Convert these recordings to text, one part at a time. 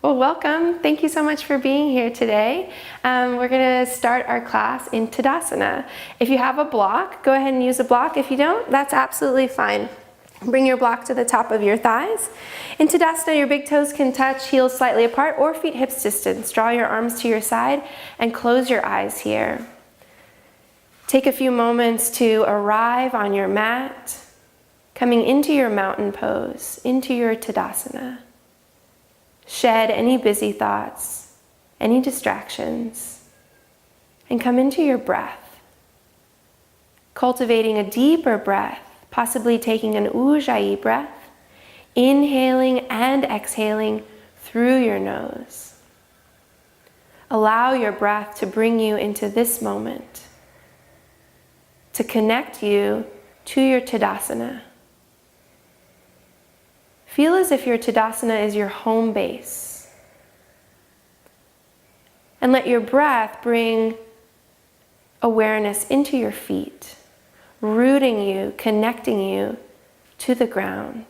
Well, welcome. Thank you so much for being here today. We're going to start our class in Tadasana. If you have a block, go ahead and use a block. If you don't, that's absolutely fine. Bring your block to the top of your thighs. In Tadasana, your big toes can touch, heels slightly apart, or feet hips distance. Draw your arms to your side and close your eyes here. Take a few moments to arrive on your mat, coming into your mountain pose, into your Tadasana. Shed any busy thoughts, any distractions, and come into your breath. Cultivating a deeper breath, possibly taking an Ujjayi breath, inhaling and exhaling through your nose. Allow your breath to bring you into this moment, to connect you to your Tadasana. Feel as if your Tadasana is your home base. And let your breath bring awareness into your feet, rooting you, connecting you to the ground.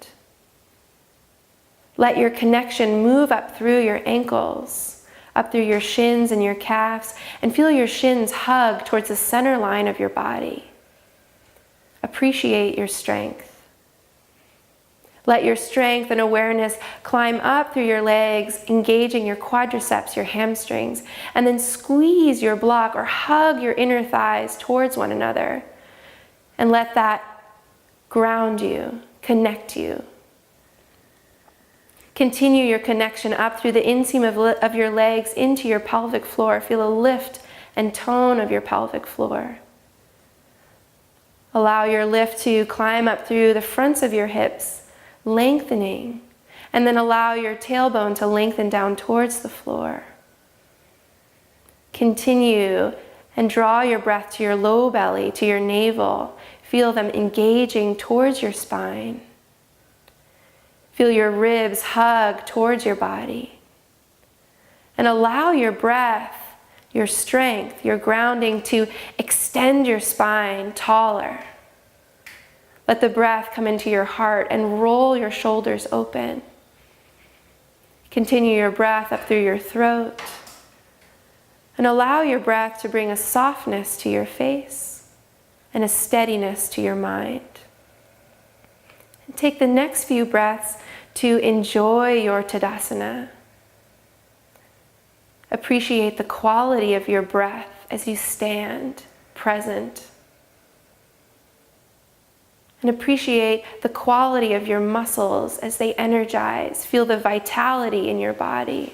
Let your connection move up through your ankles, up through your shins and your calves, and feel your shins hug towards the center line of your body. Appreciate your strength. Let your strength and awareness climb up through your legs, engaging your quadriceps, your hamstrings, and then squeeze your block or hug your inner thighs towards one another. And let that ground you, connect you. Continue your connection up through the inseam of your legs into your pelvic floor. Feel a lift and tone of your pelvic floor. Allow your lift to climb up through the fronts of your hips, lengthening, and then allow your tailbone to lengthen down towards the floor. Continue and draw your breath to your low belly, to your navel. Feel them engaging towards your spine. Feel your ribs hug towards your body. And allow your breath, your strength, your grounding to extend your spine taller. Let the breath come into your heart and roll your shoulders open. Continue your breath up through your throat. And allow your breath to bring a softness to your face and a steadiness to your mind. And take the next few breaths to enjoy your Tadasana. Appreciate the quality of your breath as you stand present. And appreciate the quality of your muscles as they energize. Feel the vitality in your body.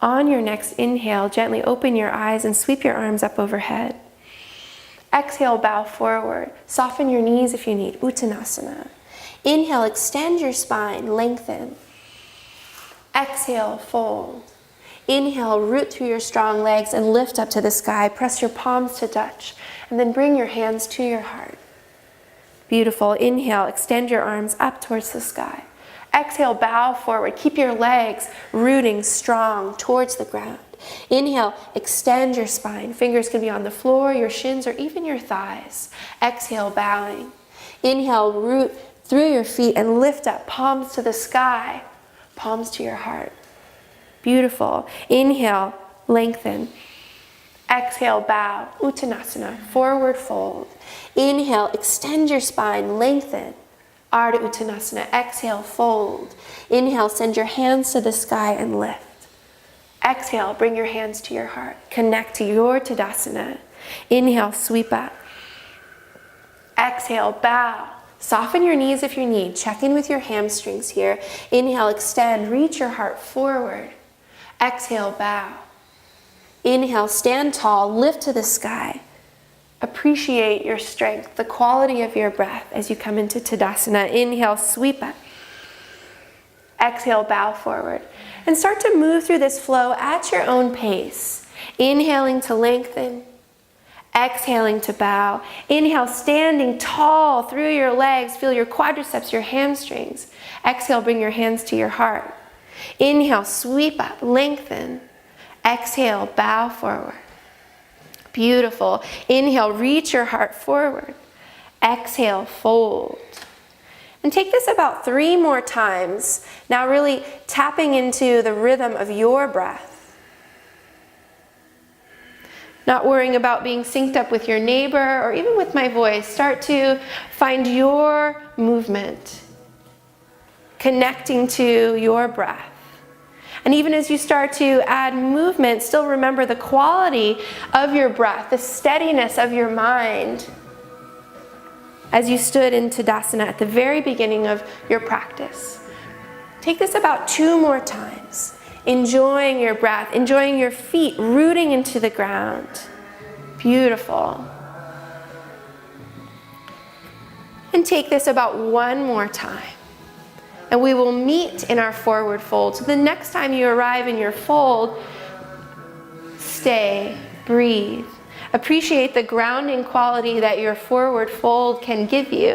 On your next inhale, gently open your eyes and sweep your arms up overhead. Exhale, bow forward. Soften your knees if you need, Uttanasana. Inhale, extend your spine, lengthen. Exhale, fold. Inhale, root through your strong legs and lift up to the sky. Press your palms to touch. And then bring your hands to your heart. Beautiful. Inhale, extend your arms up towards the sky. Exhale, bow forward. Keep your legs rooting strong towards the ground. Inhale, extend your spine. Fingers can be on the floor, your shins, or even your thighs. Exhale, bowing. Inhale, root through your feet and lift up, palms to the sky, palms to your heart. Beautiful. Inhale, lengthen. Exhale, bow, Uttanasana, forward fold. Inhale, extend your spine, lengthen. Ardha Uttanasana, exhale, fold. Inhale, send your hands to the sky and lift. Exhale, bring your hands to your heart. Connect to your Tadasana. Inhale, sweep up. Exhale, bow. Soften your knees if you need. Check in with your hamstrings here. Inhale, extend, reach your heart forward. Exhale, bow. Inhale, stand tall, lift to the sky. Appreciate your strength, the quality of your breath as you come into Tadasana. Inhale, sweep up. Exhale, bow forward. And start to move through this flow at your own pace. Inhaling to lengthen. Exhaling to bow. Inhale, standing tall through your legs. Feel your quadriceps, your hamstrings. Exhale, bring your hands to your heart. Inhale, sweep up, lengthen. Exhale, bow forward. Beautiful. Inhale, reach your heart forward. Exhale, fold. And take this about 3 more times. Now really tapping into the rhythm of your breath. Not worrying about being synced up with your neighbor or even with my voice. Start to find your movement, connecting to your breath. And even as you start to add movement, still remember the quality of your breath, the steadiness of your mind as you stood in Tadasana at the very beginning of your practice. Take this about 2 more times, enjoying your breath, enjoying your feet rooting into the ground. Beautiful. And take this about 1 more time. And we will meet in our forward fold. So the next time you arrive in your fold, stay, breathe. Appreciate the grounding quality that your forward fold can give you.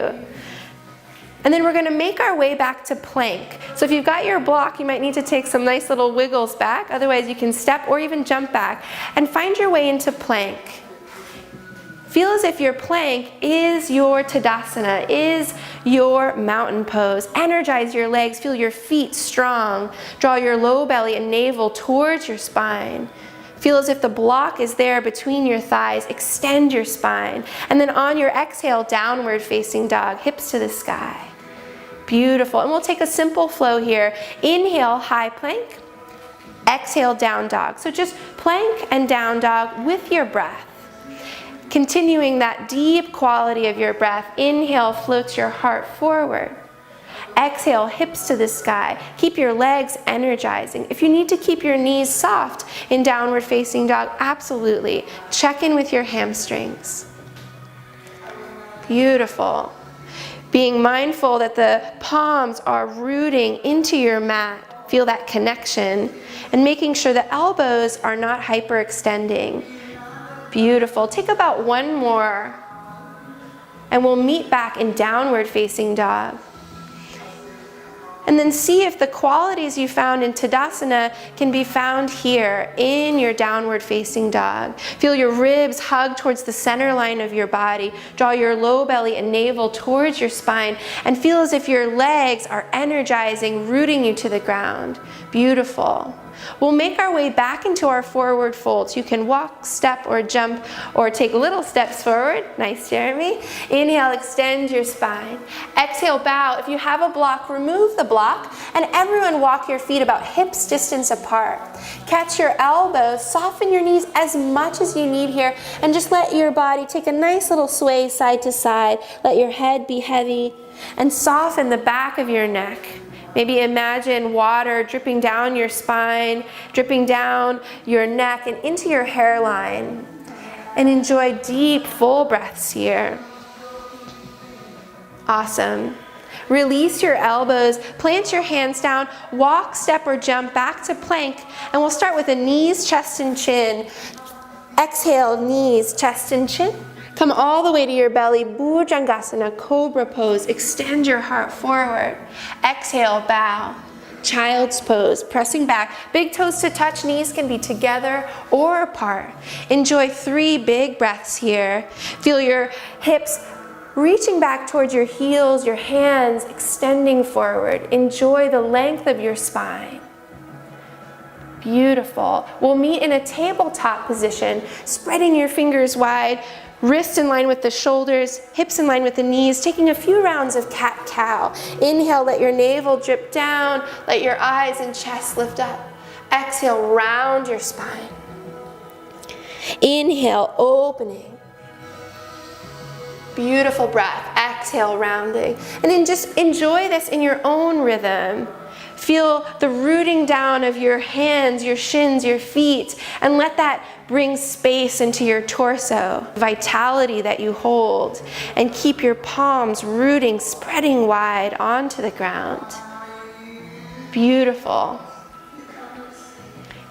And then we're going to make our way back to plank. So if you've got your block, you might need to take some nice little wiggles back. Otherwise, you can step or even jump back and find your way into plank. Feel as if your plank is your Tadasana, is your mountain pose. Energize your legs, feel your feet strong. Draw your low belly and navel towards your spine. Feel as if the block is there between your thighs. Extend your spine. And then on your exhale, downward facing dog, hips to the sky. Beautiful. And we'll take a simple flow here. Inhale, high plank. Exhale, down dog. So just plank and down dog with your breath. Continuing that deep quality of your breath. Inhale, floats your heart forward. Exhale, hips to the sky. Keep your legs energizing. If you need to keep your knees soft in downward facing dog, absolutely. Check in with your hamstrings. Beautiful. Being mindful that the palms are rooting into your mat. Feel that connection. And making sure the elbows are not hyperextending. Beautiful. Take about 1 more. And we'll meet back in downward facing dog. And then see if the qualities you found in Tadasana can be found here in your downward facing dog. Feel your ribs hug towards the center line of your body. Draw your low belly and navel towards your spine. And feel as if your legs are energizing, rooting you to the ground. Beautiful. We'll make our way back into our forward folds. You can walk, step, or jump, or take little steps forward. Nice, Jeremy. Inhale, extend your spine. Exhale, bow. If you have a block, remove the block, and everyone walk your feet about hips distance apart. Catch your elbows, soften your knees as much as you need here, and just let your body take a nice little sway side to side. Let your head be heavy, and soften the back of your neck. Maybe imagine water dripping down your spine, dripping down your neck and into your hairline. And enjoy deep, full breaths here. Awesome. Release your elbows, plant your hands down, walk, step, or jump back to plank. And we'll start with the knees, chest, and chin. Exhale, knees, chest, and chin. Come all the way to your belly, Bhujangasana, cobra pose. Extend your heart forward. Exhale, bow. Child's pose, pressing back. Big toes to touch, knees can be together or apart. Enjoy 3 big breaths here. Feel your hips reaching back towards your heels, your hands extending forward. Enjoy the length of your spine. Beautiful. We'll meet in a tabletop position, spreading your fingers wide, wrists in line with the shoulders, hips in line with the knees, taking a few rounds of cat-cow. Inhale, let your navel drip down, let your eyes and chest lift up. Exhale, round your spine. Inhale, opening. Beautiful breath. Exhale, rounding. And then just enjoy this in your own rhythm. Feel the rooting down of your hands, your shins, your feet, and let that bring space into your torso, vitality that you hold, and keep your palms rooting, spreading wide onto the ground. Beautiful.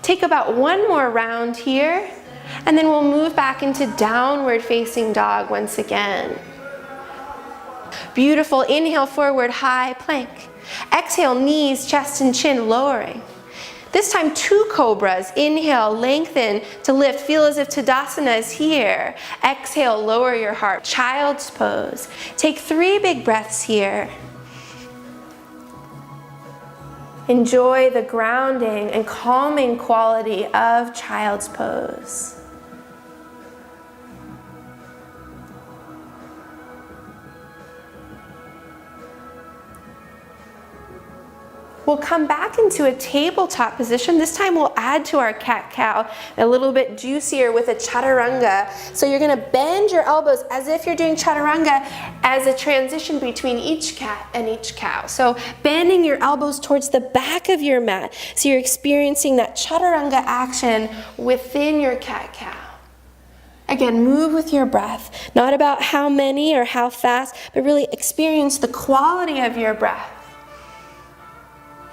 Take about 1 more round here, and then we'll move back into downward facing dog once again. Beautiful. Inhale, forward, high plank. Exhale, knees, chest, and chin lowering. This time 2 cobras. Inhale, lengthen to lift. Feel as if Tadasana is here. Exhale, lower your heart. Child's pose. Take 3 big breaths here. Enjoy the grounding and calming quality of child's pose. We'll come back into a tabletop position. This time we'll add to our cat-cow a little bit juicier with a chaturanga. So you're going to bend your elbows as if you're doing chaturanga as a transition between each cat and each cow. So bending your elbows towards the back of your mat. So you're experiencing that chaturanga action within your cat-cow. Again, move with your breath. Not about how many or how fast, but really experience the quality of your breath.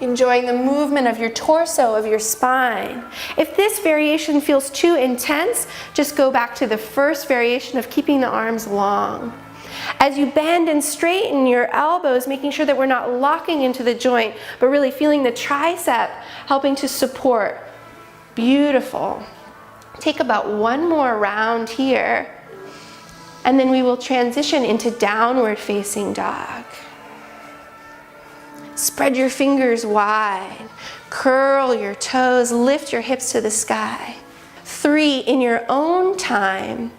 Enjoying the movement of your torso, of your spine. If this variation feels too intense, just go back to the first variation of keeping the arms long. As you bend and straighten your elbows, making sure that we're not locking into the joint, but really feeling the tricep helping to support. Beautiful. Take about one more round here, and then we will transition into downward facing dog. Spread your fingers wide, curl your toes, lift your hips to the sky. 3, in your own time,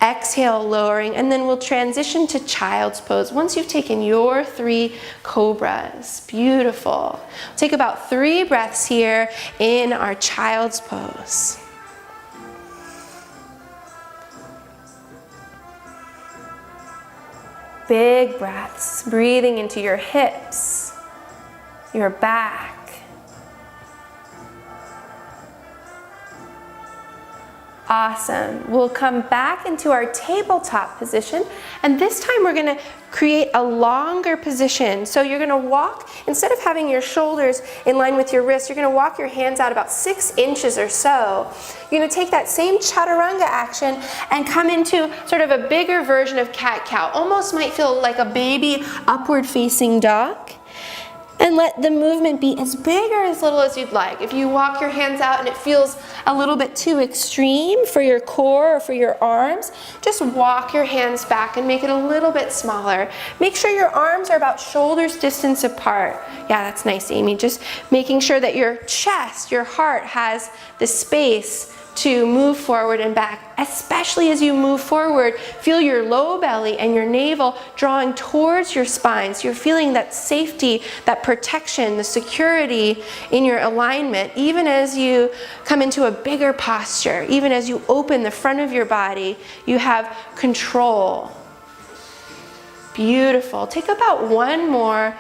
exhale, lowering, and then we'll transition to child's pose. Once you've taken your 3 cobras, beautiful. Take about 3 breaths here in our child's pose. Big breaths, breathing into your hips, your back. Awesome. We'll come back into our tabletop position, and this time we're going to create a longer position. So you're going to walk, instead of having your shoulders in line with your wrists, you're going to walk your hands out about 6 inches or so. You're going to take that same chaturanga action and come into sort of a bigger version of cat-cow. Almost might feel like a baby upward facing dog. And let the movement be as big or as little as you'd like. If you walk your hands out and it feels a little bit too extreme for your core or for your arms, just walk your hands back and make it a little bit smaller. Make sure your arms are about shoulders distance apart. Yeah, that's nice, Amy. Just making sure that your chest, your heart has the space to move forward and back. Especially as you move forward, feel your low belly and your navel drawing towards your spine. So you're feeling that safety, that protection, the security in your alignment, even as you come into a bigger posture, even as you open the front of your body, you have control. Beautiful. Take about one more,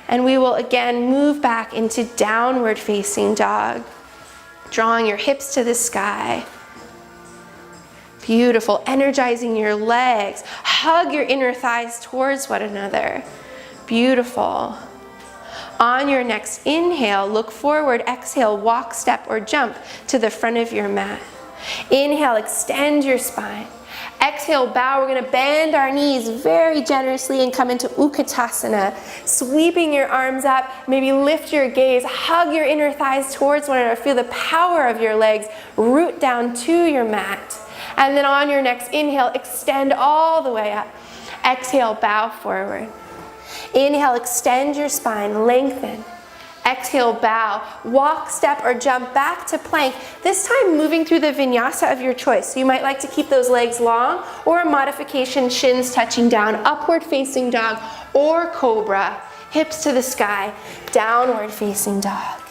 and we will again move back into downward facing dog. Drawing your hips to the sky. Beautiful. Energizing your legs. Hug your inner thighs towards one another. Beautiful. On your next inhale, look forward. Exhale, walk, step, or jump to the front of your mat. Inhale, extend your spine. Exhale, bow. We're going to bend our knees very generously and come into Utkatasana. Sweeping your arms up, maybe lift your gaze, hug your inner thighs towards one another. Feel the power of your legs root down to your mat. And then on your next inhale, extend all the way up. Exhale, bow forward. Inhale, extend your spine, lengthen. Exhale, bow, walk, step, or jump back to plank. This time moving through the vinyasa of your choice. So you might like to keep those legs long, or a modification, shins touching down, upward facing dog, or cobra, hips to the sky, downward facing dog.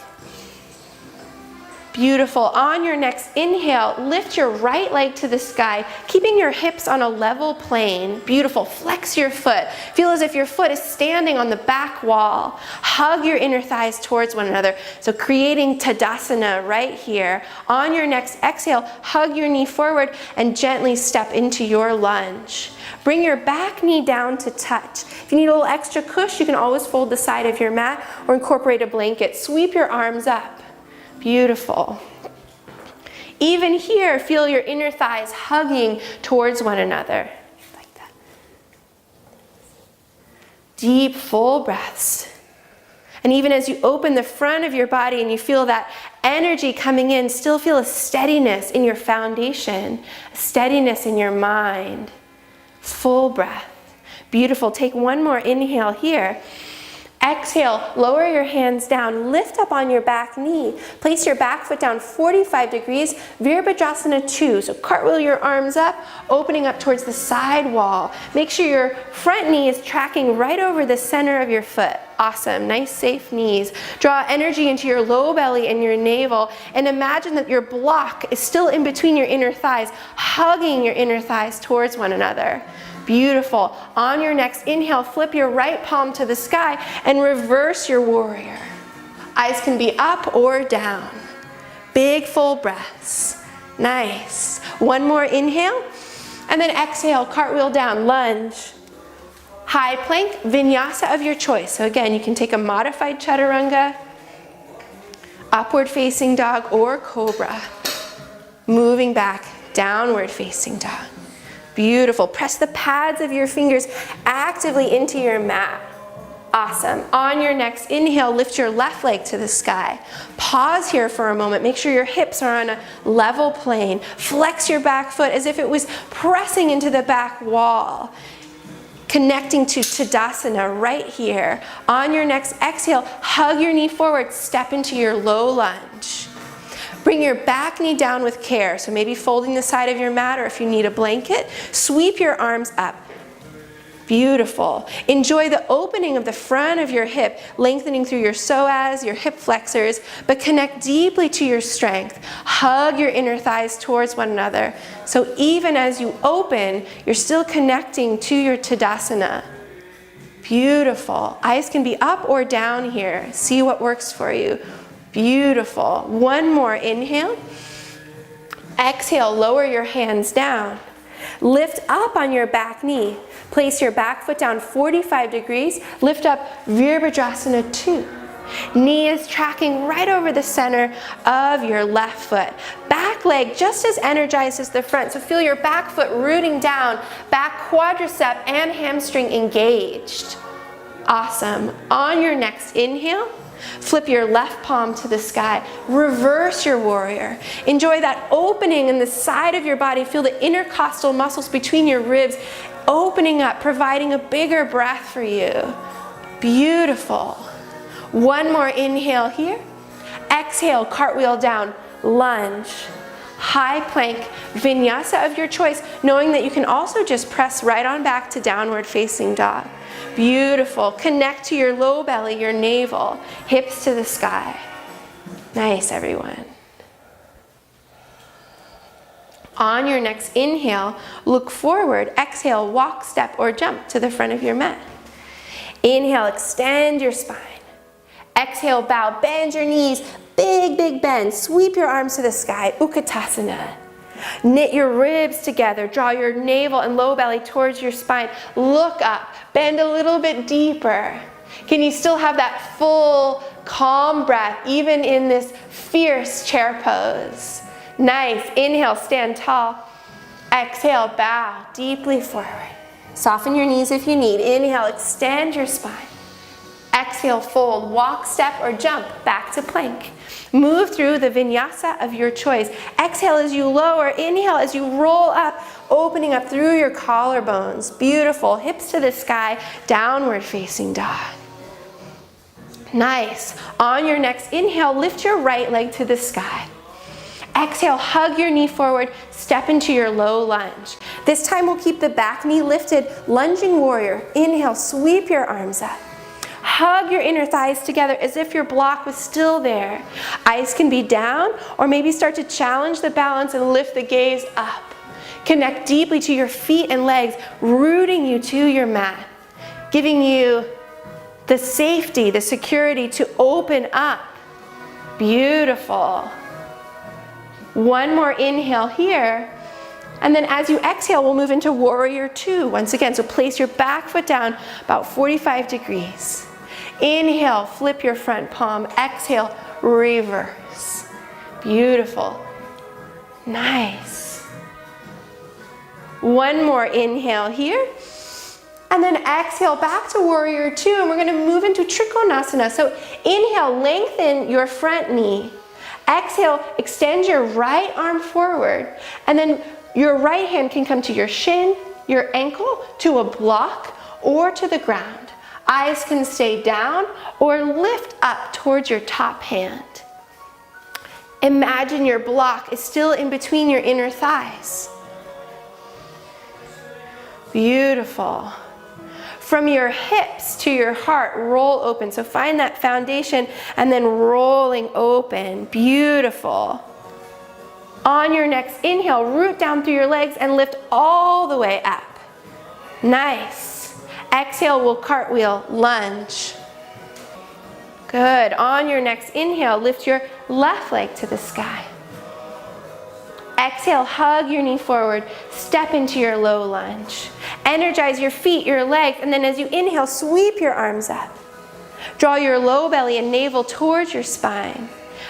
Beautiful. On your next inhale, lift your right leg to the sky, keeping your hips on a level plane. Beautiful. Flex your foot. Feel as if your foot is standing on the back wall. Hug your inner thighs towards one another. So creating Tadasana right here. On your next exhale, hug your knee forward and gently step into your lunge. Bring your back knee down to touch. If you need a little extra cush, you can always fold the side of your mat or incorporate a blanket. Sweep your arms up. Beautiful. Even here, feel your inner thighs hugging towards one another. Like that. Deep, full breaths. And even as you open the front of your body and you feel that energy coming in, still feel a steadiness in your foundation, a steadiness in your mind. Full breath. Beautiful. Take one more inhale here. Exhale, lower your hands down, lift up on your back knee. Place your back foot down 45 degrees, Virabhadrasana 2. So cartwheel your arms up, opening up towards the side wall. Make sure your front knee is tracking right over the center of your foot. Awesome, nice safe knees. Draw energy into your low belly and your navel, and imagine that your block is still in between your inner thighs, hugging your inner thighs towards one another. Beautiful. On your next inhale, flip your right palm to the sky and reverse your warrior. Eyes can be up or down. Big full breaths. Nice. One more inhale, and then exhale, cartwheel down, lunge. High plank, vinyasa of your choice. So again, you can take a modified chaturanga, upward facing dog, or cobra. Moving back, downward facing dog. Beautiful. Press the pads of your fingers actively into your mat. Awesome. On your next inhale, lift your left leg to the sky. Pause here for a moment. Make sure your hips are on a level plane. Flex your back foot as if it was pressing into the back wall. Connecting to Tadasana right here. On your next exhale, hug your knee forward, step into your low lunge. Bring your back knee down with care, so maybe folding the side of your mat, or if you need a blanket, sweep your arms up. Beautiful. Enjoy the opening of the front of your hip, lengthening through your psoas, your hip flexors, but connect deeply to your strength. Hug your inner thighs towards one another. So even as you open, you're still connecting to your Tadasana. Beautiful. Eyes can be up or down here. See what works for you. Beautiful. One more inhale. Exhale, lower your hands down. Lift up on your back knee. Place your back foot down 45 degrees. Lift up, Virabhadrasana 2. Knee is tracking right over the center of your left foot. Back leg just as energized as the front, so feel your back foot rooting down, back quadricep and hamstring engaged. Awesome. On your next inhale, flip your left palm to the sky. Reverse your warrior. Enjoy that opening in the side of your body. Feel the intercostal muscles between your ribs opening up, providing a bigger breath for you. Beautiful. One more inhale here. Exhale, cartwheel down, lunge. High plank, vinyasa of your choice, knowing that you can also just press right on back to downward facing dog. Beautiful. Connect to your low belly, your navel, hips to the sky. Nice, everyone. On your next inhale, look forward. Exhale, walk, step, or jump to the front of your mat. Inhale, extend your spine. Exhale, bow, bend your knees. Big, big bend. Sweep your arms to the sky. Utkatasana. Knit your ribs together. Draw your navel and low belly towards your spine. Look up. Bend a little bit deeper. Can you still have that full, calm breath even in this fierce chair pose? Nice. Inhale, stand tall. Exhale, bow deeply forward. Soften your knees if you need. Inhale, extend your spine. Exhale, fold, walk, step, or jump back to plank. Move through the vinyasa of your choice. Exhale as you lower. Inhale as you roll up, opening up through your collarbones. Beautiful. Hips to the sky, downward facing dog. Nice. On your next inhale, lift your right leg to the sky. Exhale, hug your knee forward, step into your low lunge. This time we'll keep the back knee lifted, lunging warrior. Inhale, sweep your arms up. Hug your inner thighs together as if your block was still there. Eyes can be down, or maybe start to challenge the balance and lift the gaze up. Connect deeply to your feet and legs, rooting you to your mat, giving you the safety, the security to open up. Beautiful. One more inhale here. And then as you exhale, we'll move into warrior 2 once again. So place your back foot down about 45 degrees. Inhale, flip your front palm. Exhale, reverse. Beautiful. Nice. One more inhale here. And then exhale back to warrior 2. And we're going to move into trikonasana. So inhale, lengthen your front knee. Exhale, extend your right arm forward. And then your right hand can come to your shin, your ankle, to a block, or to the ground. Eyes can stay down or lift up towards your top hand. Imagine your block is still in between your inner thighs. Beautiful. From your hips to your heart, roll open. So find that foundation and then rolling open. Beautiful. On your next inhale, root down through your legs and lift all the way up. Nice. Exhale, we'll cartwheel, lunge. Good. On your next inhale, lift your left leg to the sky. Exhale, hug your knee forward, step into your low lunge. Energize your feet, your legs, and then as you inhale, sweep your arms up. Draw your low belly and navel towards your spine.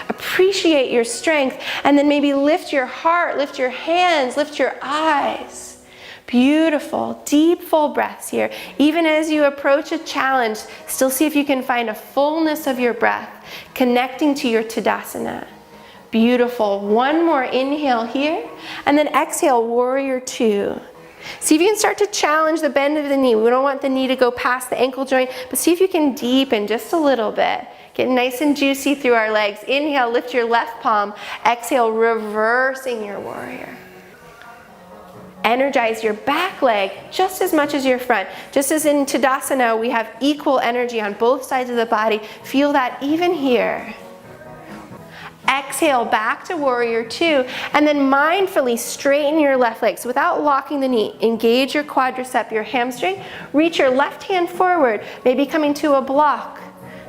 Appreciate your strength, and then maybe lift your heart, lift your hands, lift your eyes. Beautiful, deep, full breaths here. Even as you approach a challenge, still see if you can find a fullness of your breath, connecting to your Tadasana. Beautiful. One more inhale here, and then exhale, warrior two. See if you can start to challenge the bend of the knee. We don't want the knee to go past the ankle joint, but see if you can deepen just a little bit. Get nice and juicy through our legs. Inhale, lift your left palm. Exhale, reversing your warrior. Energize your back leg just as much as your front. Just as in Tadasana, we have equal energy on both sides of the body. Feel that even here. Exhale, back to warrior two, and then mindfully straighten your left leg. So without locking the knee, engage your quadricep, your hamstring. Reach your left hand forward, maybe coming to a block,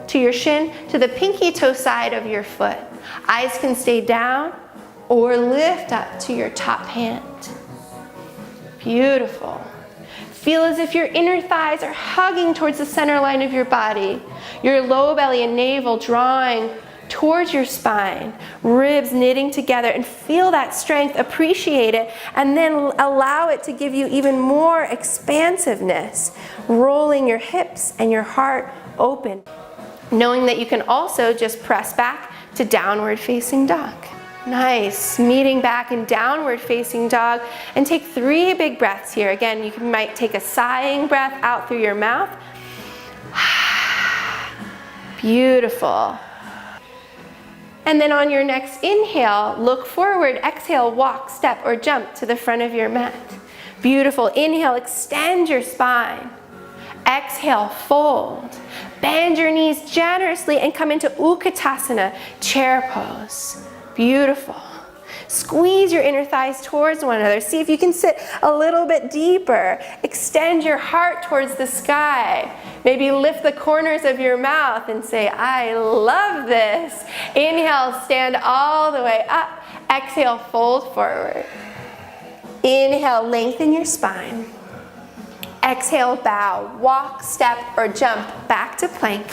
to your shin, to the pinky toe side of your foot. Eyes can stay down or lift up to your top hand. Beautiful. Feel as if your inner thighs are hugging towards the center line of your body. Your low belly and navel drawing towards your spine, ribs knitting together, and feel that strength, appreciate it, and then allow it to give you even more expansiveness, rolling your hips and your heart open, knowing that you can also just press back to downward facing dog. Nice. Meeting back in downward facing dog, and take 3 big breaths here. Again, you might take a sighing breath out through your mouth. Beautiful. And then on your next inhale, look forward, exhale, walk, step, or jump to the front of your mat. Beautiful. Inhale, extend your spine. Exhale, fold. Bend your knees generously and come into Utkatasana, chair pose. Beautiful. Squeeze your inner thighs towards one another. See if you can sit a little bit deeper. Extend your heart towards the sky. Maybe lift the corners of your mouth and say, I love this. Inhale, stand all the way up. Exhale, fold forward. Inhale, lengthen your spine. Exhale, bow, walk, step, or jump back to plank.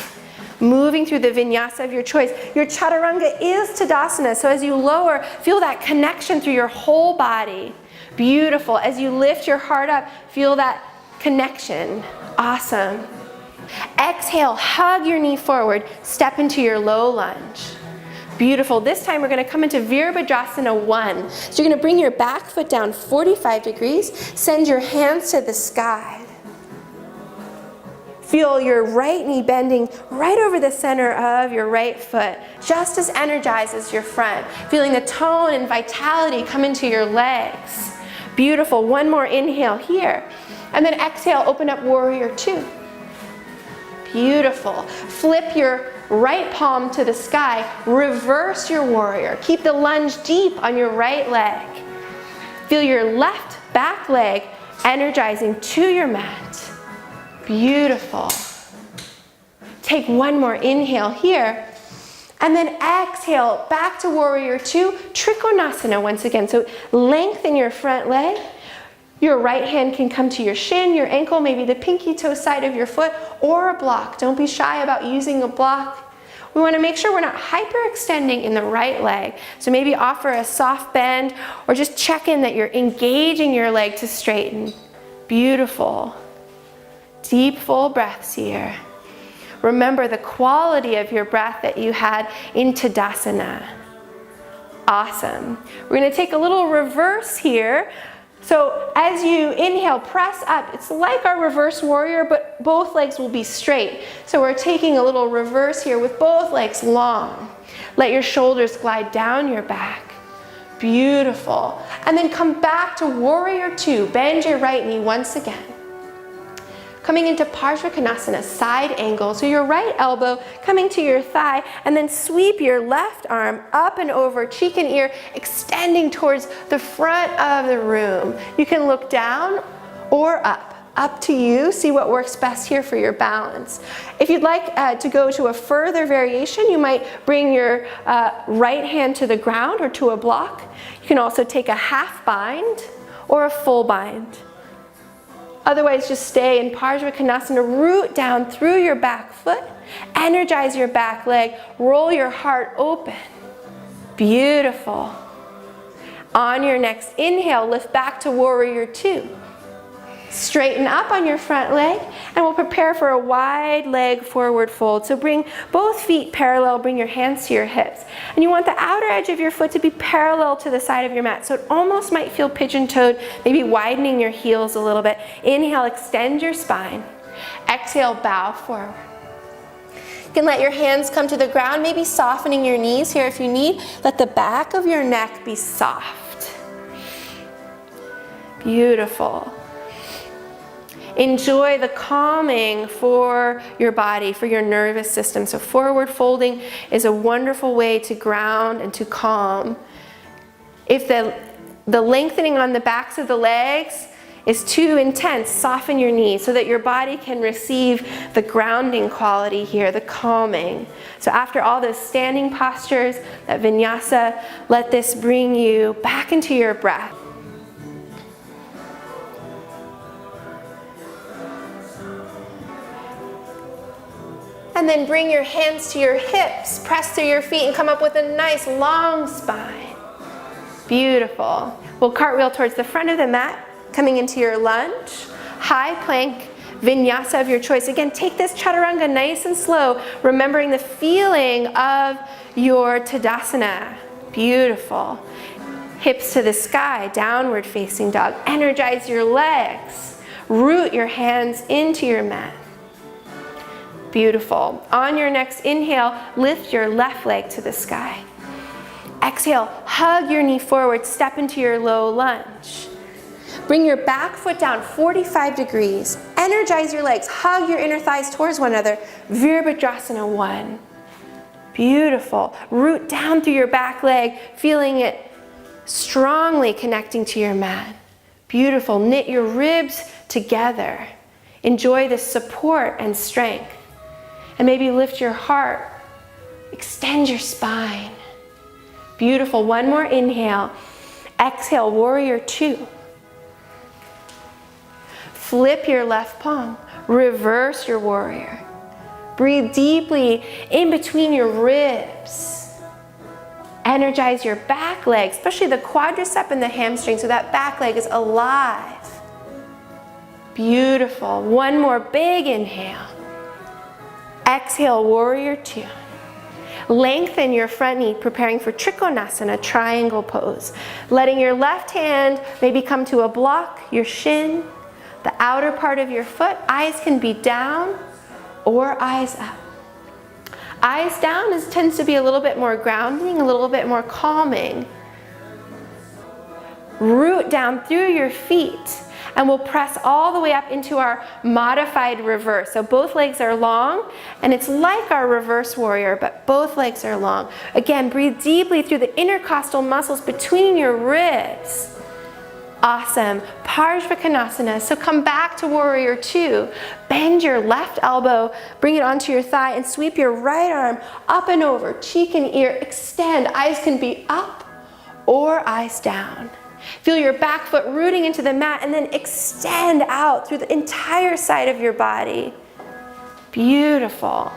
Moving through the vinyasa of your choice. Your chaturanga is Tadasana, so as you lower, feel that connection through your whole body. Beautiful. As you lift your heart up, feel that connection. Awesome. Exhale, hug your knee forward, step into your low lunge. Beautiful. This time we're going to come into Virabhadrasana 1. So you're going to bring your back foot down 45 degrees, send your hands to the sky. Feel your right knee bending right over the center of your right foot, just as energized as your front. Feeling the tone and vitality come into your legs. Beautiful. One more inhale here. And then exhale, open up warrior two. Beautiful. Flip your right palm to the sky. Reverse your warrior. Keep the lunge deep on your right leg. Feel your left back leg energizing to your mat. Beautiful. Take one more inhale here, and then exhale back to warrior two, Trikonasana once again. So lengthen your front leg. Your right hand can come to your shin, your ankle, maybe the pinky toe side of your foot, or a block. Don't be shy about using a block. We want to make sure we're not hyperextending in the right leg. So maybe offer a soft bend, or just check in that you're engaging your leg to straighten. Beautiful. Deep, full breaths here. Remember the quality of your breath that you had in Tadasana. Awesome. We're going to take a little reverse here. So as you inhale, press up. It's like our reverse warrior, but both legs will be straight. So we're taking a little reverse here with both legs long. Let your shoulders glide down your back. Beautiful. And then come back to warrior two. Bend your right knee once again. Coming into Parsvakonasana, side angle. So your right elbow coming to your thigh, and then sweep your left arm up and over, cheek and ear, extending towards the front of the room. You can look down or up to you. See what works best here for your balance. If you'd like to go to a further variation, you might bring your right hand to the ground or to a block. You can also take a half bind or a full bind. Otherwise, just stay in Parsvakonasana, root down through your back foot, energize your back leg, roll your heart open. Beautiful. On your next inhale, lift back to warrior two. Straighten up on your front leg, and we'll prepare for a wide leg forward fold. So bring both feet parallel, bring your hands to your hips. And you want the outer edge of your foot to be parallel to the side of your mat. So it almost might feel pigeon-toed, maybe widening your heels a little bit. Inhale, extend your spine. Exhale, bow forward. You can let your hands come to the ground, maybe softening your knees here if you need. Let the back of your neck be soft. Beautiful. Enjoy the calming for your body, for your nervous system. So forward folding is a wonderful way to ground and to calm. If the lengthening on the backs of the legs is too intense, soften your knees so that your body can receive the grounding quality here, the calming. So after all those standing postures, that vinyasa, let this bring you back into your breath. And then bring your hands to your hips, press through your feet and come up with a nice long spine. Beautiful. We'll cartwheel towards the front of the mat, coming into your lunge, high plank, vinyasa of your choice. Again, take this chaturanga nice and slow, remembering the feeling of your Tadasana. Beautiful. Hips to the sky, downward facing dog. Energize your legs. Root your hands into your mat. Beautiful. On your next inhale, lift your left leg to the sky. Exhale, hug your knee forward, step into your low lunge. Bring your back foot down 45 degrees. Energize your legs, hug your inner thighs towards one another. Virabhadrasana 1. Beautiful. Root down through your back leg, feeling it strongly connecting to your mat. Beautiful. Knit your ribs together. Enjoy the support and strength. And maybe lift your heart, extend your spine. Beautiful. One more inhale. Exhale, warrior two. Flip your left palm, reverse your warrior. Breathe deeply in between your ribs. Energize your back leg, especially the quadricep and the hamstring, so that back leg is alive. Beautiful. One more big inhale. Exhale, warrior two. Lengthen your front knee, preparing for Trikonasana, triangle pose. Letting your left hand maybe come to a block, your shin, the outer part of your foot. Eyes can be down or eyes up. Eyes down tends to be a little bit more grounding, a little bit more calming. Root down through your feet. And we'll press all the way up into our modified reverse. So both legs are long, and it's like our reverse warrior, but both legs are long. Again, breathe deeply through the intercostal muscles between your ribs. Awesome. Parsvakonasana. So come back to warrior two. Bend your left elbow, bring it onto your thigh, and sweep your right arm up and over, cheek and ear. Extend. Eyes can be up or eyes down. Feel your back foot rooting into the mat and then extend out through the entire side of your body. Beautiful.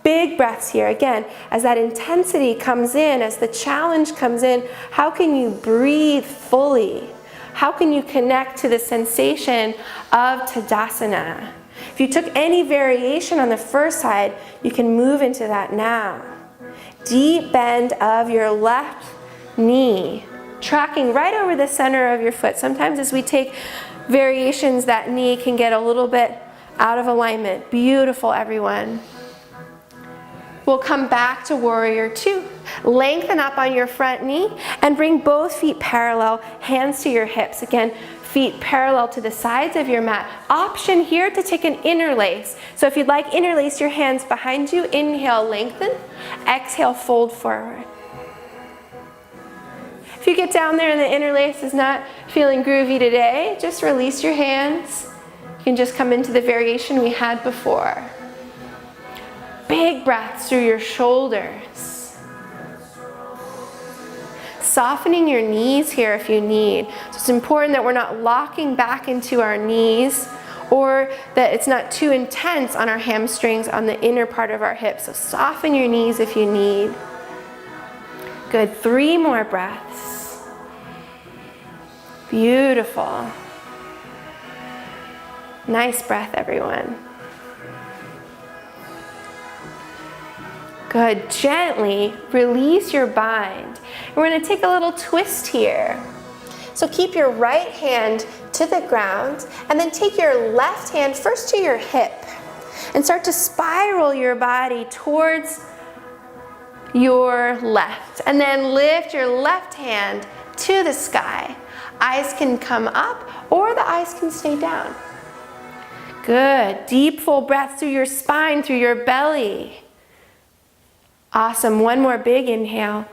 Big breaths here. Again, as that intensity comes in, as the challenge comes in, how can you breathe fully? How can you connect to the sensation of Tadasana? If you took any variation on the first side, you can move into that now. Deep bend of your left knee. Tracking right over the center of your foot. Sometimes as we take variations, that knee can get a little bit out of alignment. Beautiful, everyone. We'll come back to warrior two. Lengthen up on your front knee and bring both feet parallel, hands to your hips. Again, feet parallel to the sides of your mat. Option here to take an interlace. So if you'd like, interlace your hands behind you. Inhale, lengthen. Exhale, fold forward. If you get down there and the interlace is not feeling groovy today, just release your hands. You can just come into the variation we had before. Big breaths through your shoulders. Softening your knees here if you need. So it's important that we're not locking back into our knees, or that it's not too intense on our hamstrings on the inner part of our hips. So soften your knees if you need. Good, 3 more breaths. Beautiful. Nice breath, everyone. Good, gently release your bind. We're going to take a little twist here. So keep your right hand to the ground and then take your left hand first to your hip and start to spiral your body towards your left. And then lift your left hand to the sky. Eyes can come up or the eyes can stay down. Good, deep full breaths through your spine, through your belly. Awesome, 1 more big inhale.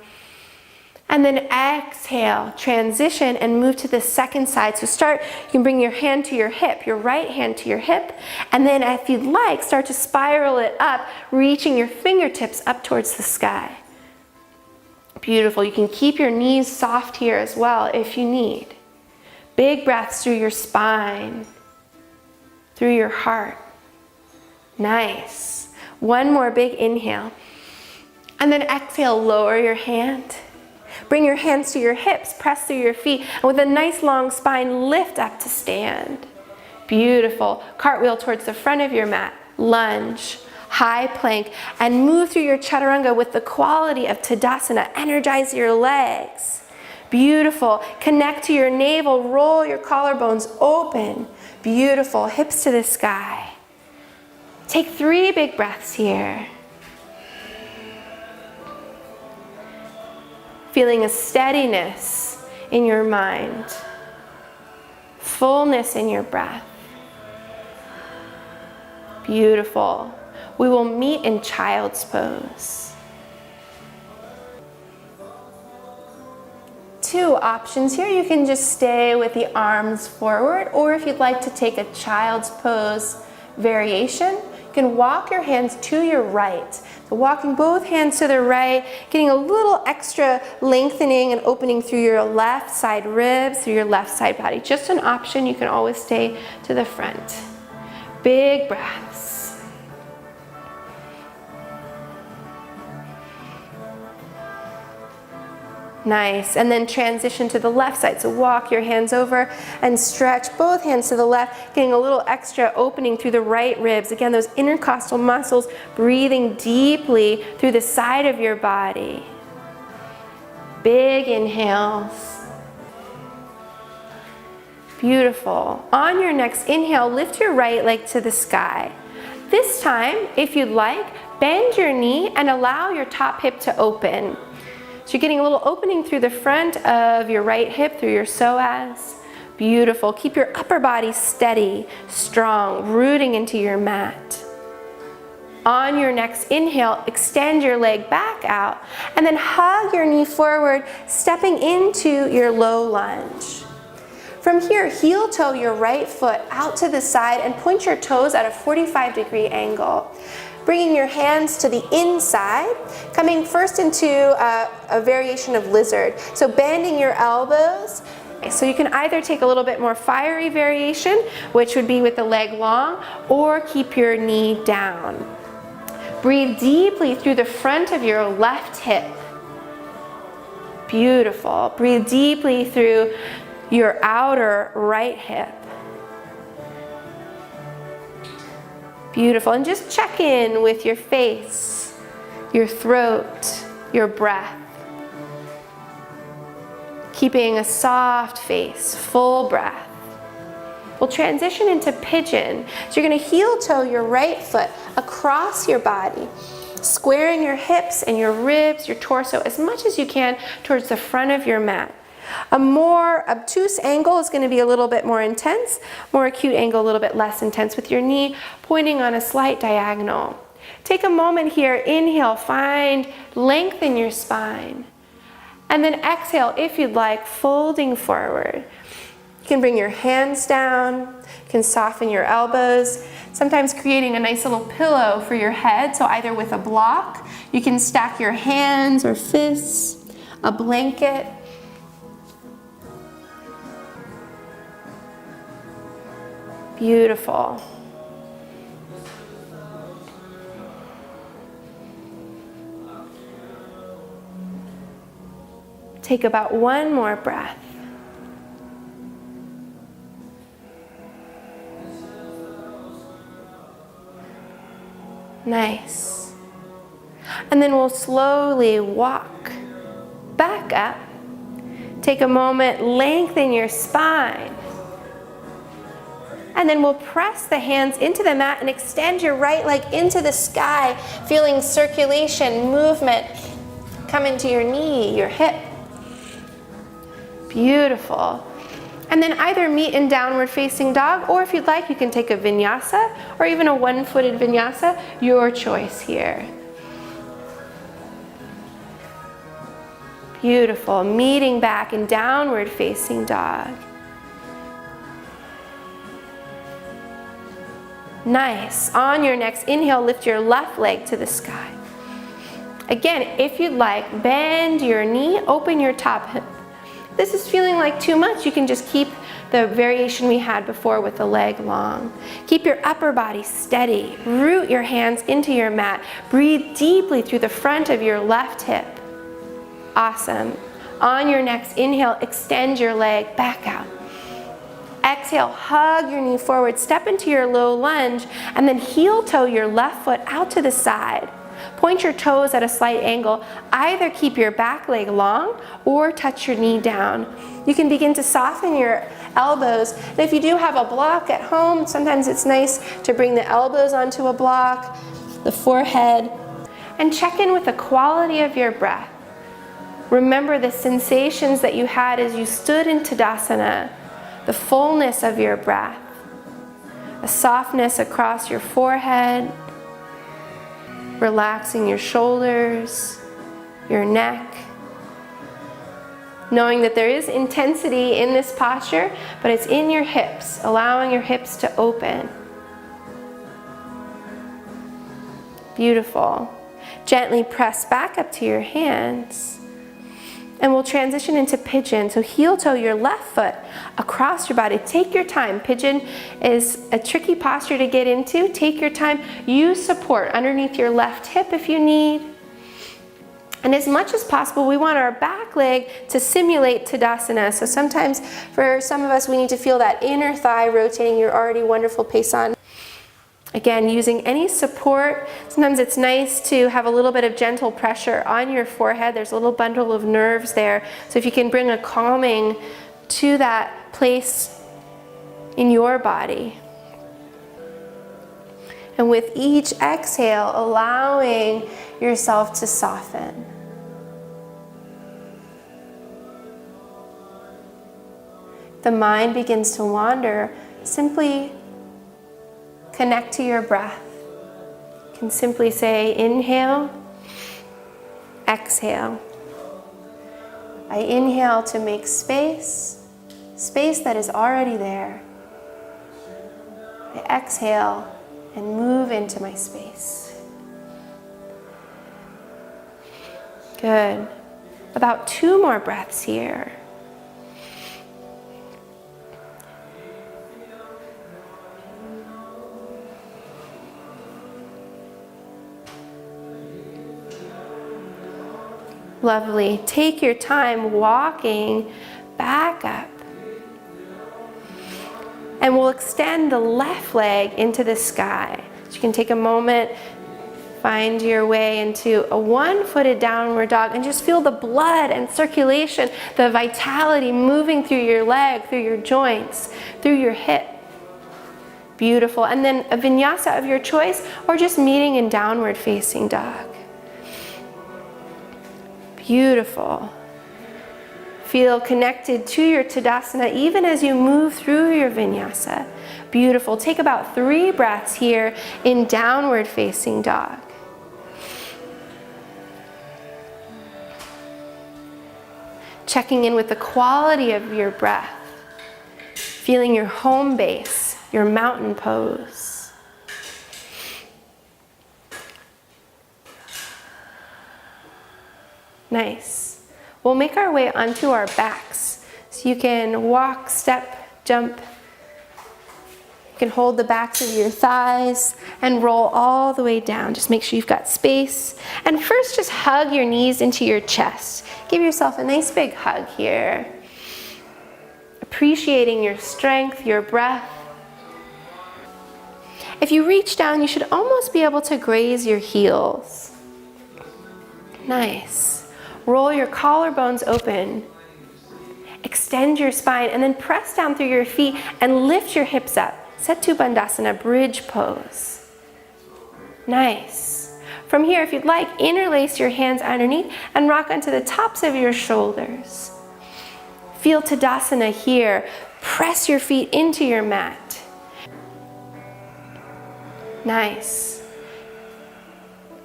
And then exhale, transition and move to the second side. So start, you can bring your hand to your hip, your right hand to your hip. And then if you'd like, start to spiral it up, reaching your fingertips up towards the sky. Beautiful, you can keep your knees soft here as well if you need. Big breaths through your spine, through your heart. Nice. 1 more big inhale. And then exhale, lower your hand. Bring your hands to your hips, press through your feet, and with a nice long spine, lift up to stand. Beautiful. Cartwheel towards the front of your mat. Lunge, high plank, and move through your chaturanga with the quality of Tadasana. Energize your legs. Beautiful. Connect to your navel, roll your collarbones open. Beautiful. Hips to the sky. Take 3 big breaths here. Feeling a steadiness in your mind, fullness in your breath. Beautiful. We will meet in child's pose. 2 options here. You can just stay with the arms forward, or if you'd like to take a child's pose variation, you can walk your hands to your right. So walking both hands to the right, getting a little extra lengthening and opening through your left side ribs, through your left side body. Just an option, you can always stay to the front. Big breaths. Nice, and then transition to the left side. So walk your hands over and stretch both hands to the left, getting a little extra opening through the right ribs. Again, those intercostal muscles, breathing deeply through the side of your body. Big inhales. Beautiful. On your next inhale, lift your right leg to the sky. This time, if you'd like, bend your knee and allow your top hip to open. So you're getting a little opening through the front of your right hip, through your psoas. Beautiful. Keep your upper body steady, strong, rooting into your mat. On your next inhale, extend your leg back out and then hug your knee forward, stepping into your low lunge. From here, heel toe your right foot out to the side and point your toes at a 45-degree angle. Bringing your hands to the inside, coming first into a variation of lizard. So bending your elbows. So you can either take a little bit more fiery variation, which would be with the leg long, or keep your knee down. Breathe deeply through the front of your left hip. Beautiful. Breathe deeply through your outer right hip. Beautiful, and just check in with your face, your throat, your breath. Keeping a soft face, full breath. we'll transition into pigeon. So you're gonna heel toe your right foot across your body, squaring your hips and your ribs, your torso as much as you can towards the front of your mat. A more obtuse angle is going to be a little bit more intense, more acute angle a little bit less intense, with your knee pointing on a slight diagonal. Take a moment here, inhale, find length in your spine. And then exhale, if you'd like, folding forward. You can bring your hands down, you can soften your elbows, sometimes creating a nice little pillow for your head. So either with a block, you can stack your hands or fists, a blanket. Beautiful. Take about one more breath. Nice. And then we'll slowly walk back up. Take a moment, lengthen your spine. And then we'll press the hands into the mat and extend your right leg into the sky, feeling circulation, movement come into your knee, your hip. Beautiful. And then either meet in downward facing dog, or if you'd like, you can take a vinyasa or even a one-footed vinyasa, your choice here. Beautiful. Meeting back in downward facing dog. Nice. On your next inhale, lift your left leg to the sky. Again, if you'd like, bend your knee, open your top hip. If this is feeling like too much, you can just keep the variation we had before with the leg long. Keep your upper body steady. Root your hands into your mat. Breathe deeply through the front of your left hip. Awesome. On your next inhale, extend your leg back out. Exhale, hug your knee forward, step into your low lunge, and then heel toe your left foot out to the side. Point your toes at a slight angle. Either keep your back leg long or touch your knee down. You can begin to soften your elbows. And if you do have a block at home, sometimes it's nice to bring the elbows onto a block, the forehead, and check in with the quality of your breath. Remember the sensations that you had as you stood in Tadasana. The fullness of your breath, a softness across your forehead, relaxing your shoulders, your neck, knowing that there is intensity in this posture, but it's in your hips, allowing your hips to open. Beautiful. Gently press back up to your hands. And we'll transition into pigeon. So heel toe your left foot across your body. Take your time. Pigeon is a tricky posture to get into. Take your time. Use support underneath your left hip if you need. And as much as possible, we want our back leg to simulate Tadasana. So sometimes for some of us, we need to feel that inner thigh rotating your already wonderful pace on. Again, using any support. Sometimes it's nice to have a little bit of gentle pressure on your forehead. There's a little bundle of nerves there. So if you can bring a calming to that place in your body. And with each exhale, allowing yourself to soften. The mind begins to wander, simply connect to your breath. You can simply say, inhale, exhale. I inhale to make space, space that is already there. I exhale and move into my space. Good. About 2 more breaths here. Lovely. Take your time walking back up. And we'll extend the left leg into the sky. So you can take a moment, find your way into a one-footed downward dog and just feel the blood and circulation, the vitality moving through your leg, through your joints, through your hip. Beautiful. And then a vinyasa of your choice, or just meeting in downward facing dog. Beautiful. Feel connected to your Tadasana even as you move through your vinyasa. Beautiful. Take about 3 breaths here in downward facing dog. Checking in with the quality of your breath. Feeling your home base, your mountain pose. Nice. We'll make our way onto our backs. So you can walk, step, jump. You can hold the backs of your thighs and roll all the way down. Just make sure you've got space. And first, just hug your knees into your chest. Give yourself a nice big hug here. Appreciating your strength, your breath. If you reach down, you should almost be able to graze your heels. Nice. Roll your collarbones open. Extend your spine and then press down through your feet and lift your hips up. Setu Bandhasana, bridge pose. Nice. From here, if you'd like, interlace your hands underneath and rock onto the tops of your shoulders. Feel Tadasana here. Press your feet into your mat. Nice.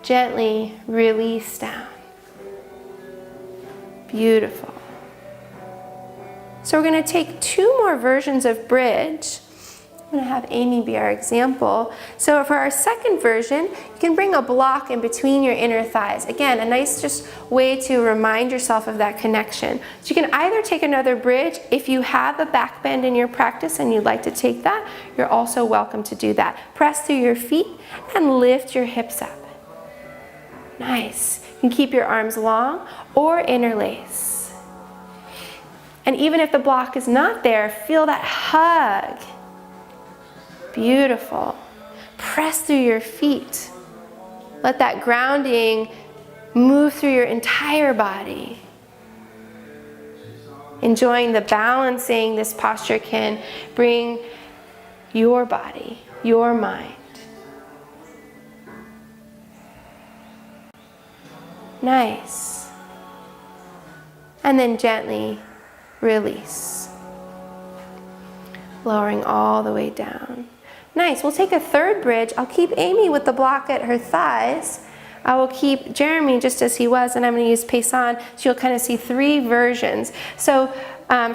Gently release down. Beautiful. So we're going to take 2 more versions of bridge. I'm going to have Amy be our example. So for our second version, you can bring a block in between your inner thighs. Again, a nice just way to remind yourself of that connection. So you can either take another bridge. If you have a back bend in your practice and you'd like to take that, you're also welcome to do that. Press through your feet and lift your hips up. Nice. You can keep your arms long or interlace. And even if the block is not there, feel that hug. Beautiful. Press through your feet. Let that grounding move through your entire body. Enjoying the balancing this posture can bring your body, your mind. Nice. And then gently release. Lowering all the way down. Nice. We'll take a third bridge. I'll keep Amy with the block at her thighs. I will keep Jeremy just as he was, and I'm going to use Paysan, so you'll kind of see 3 versions. So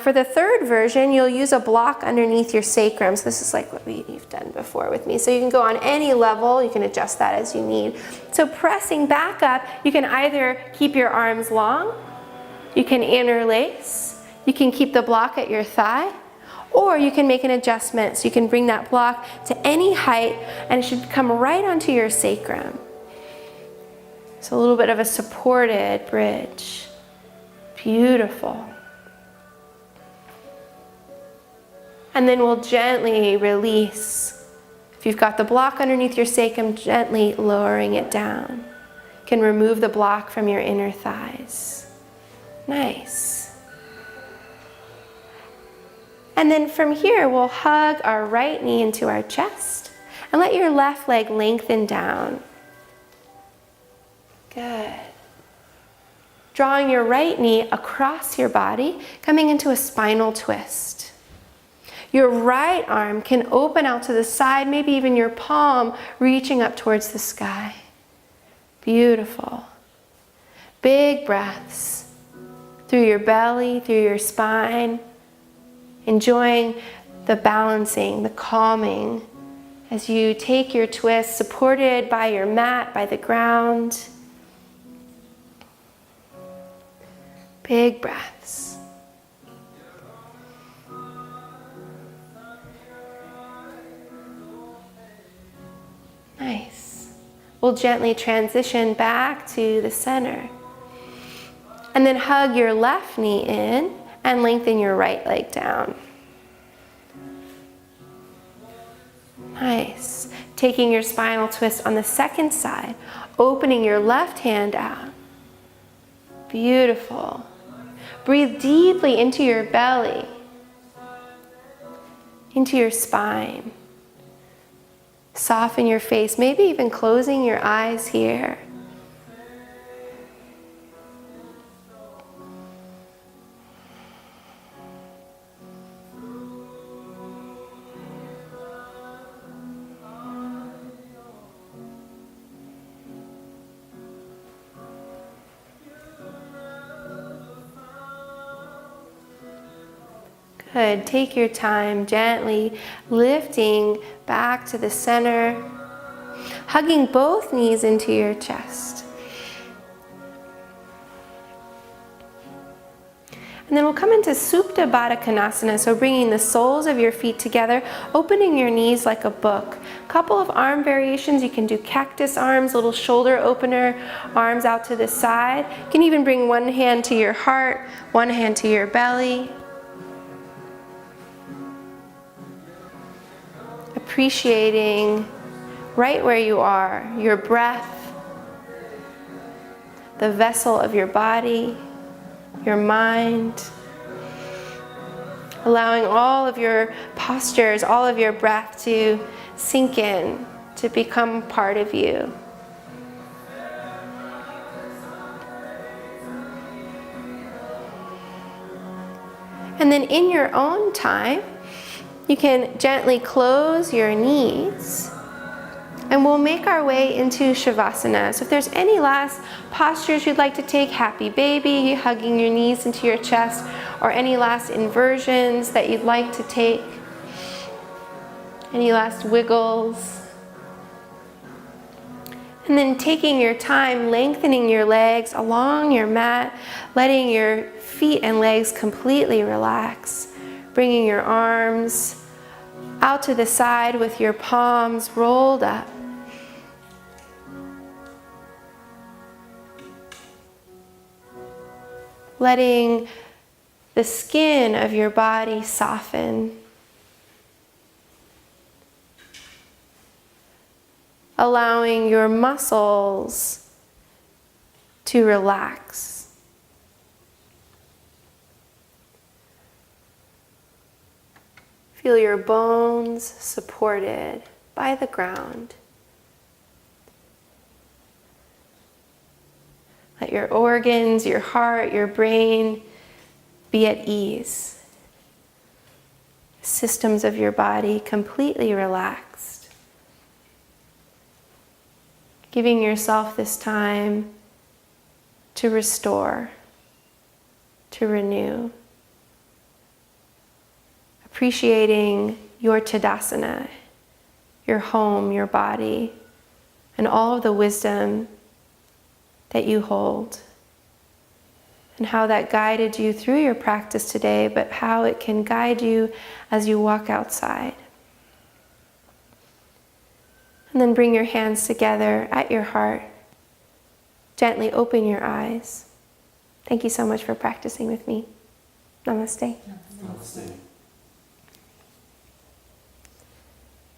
for the third version, you'll use a block underneath your sacrum. So this is like what you've done before with me. So you can go on any level. You can adjust that as you need. So pressing back up, you can either keep your arms long, you can interlace, you can keep the block at your thigh, or you can make an adjustment. So you can bring that block to any height and it should come right onto your sacrum. So a little bit of a supported bridge. Beautiful. And then we'll gently release. If you've got the block underneath your sacrum, gently lowering it down. You can remove the block from your inner thighs. Nice. And then from here, we'll hug our right knee into our chest and let your left leg lengthen down. Good. Drawing your right knee across your body, coming into a spinal twist. Your right arm can open out to the side, maybe even your palm reaching up towards the sky. Beautiful. Big breaths through your belly, through your spine. Enjoying the balancing, the calming as you take your twist, supported by your mat, by the ground. Big breaths. Nice. We'll gently transition back to the center. And then hug your left knee in and lengthen your right leg down. Nice. Taking your spinal twist on the second side, opening your left hand out. Beautiful. Breathe deeply into your belly, into your spine. Soften your face, maybe even closing your eyes here. Good. Take your time, gently lifting back to the center, hugging both knees into your chest. And then we'll come into Supta Baddha Konasana, so bringing the soles of your feet together, opening your knees like a book. Couple of arm variations. You can do cactus arms, little shoulder opener, arms out to the side. You can even bring one hand to your heart, one hand to your belly. Appreciating right where you are, your breath, the vessel of your body, your mind. Allowing all of your postures, all of your breath to sink in, to become part of you. And then in your own time, you can gently close your knees and we'll make our way into Shavasana. So if there's any last postures you'd like to take, happy baby, hugging your knees into your chest, or any last inversions that you'd like to take, any last wiggles. And then taking your time, lengthening your legs along your mat, letting your feet and legs completely relax. Bringing your arms out to the side with your palms rolled up. Letting the skin of your body soften. Allowing your muscles to relax. Feel your bones supported by the ground. Let your organs, your heart, your brain be at ease. Systems of your body completely relaxed. Giving yourself this time to restore, to renew. Appreciating your Tadasana, your home, your body, and all of the wisdom that you hold, and how that guided you through your practice today, but how it can guide you as you walk outside. And then bring your hands together at your heart. Gently open your eyes. Thank you so much for practicing with me. Namaste. Namaste.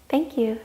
Thank you.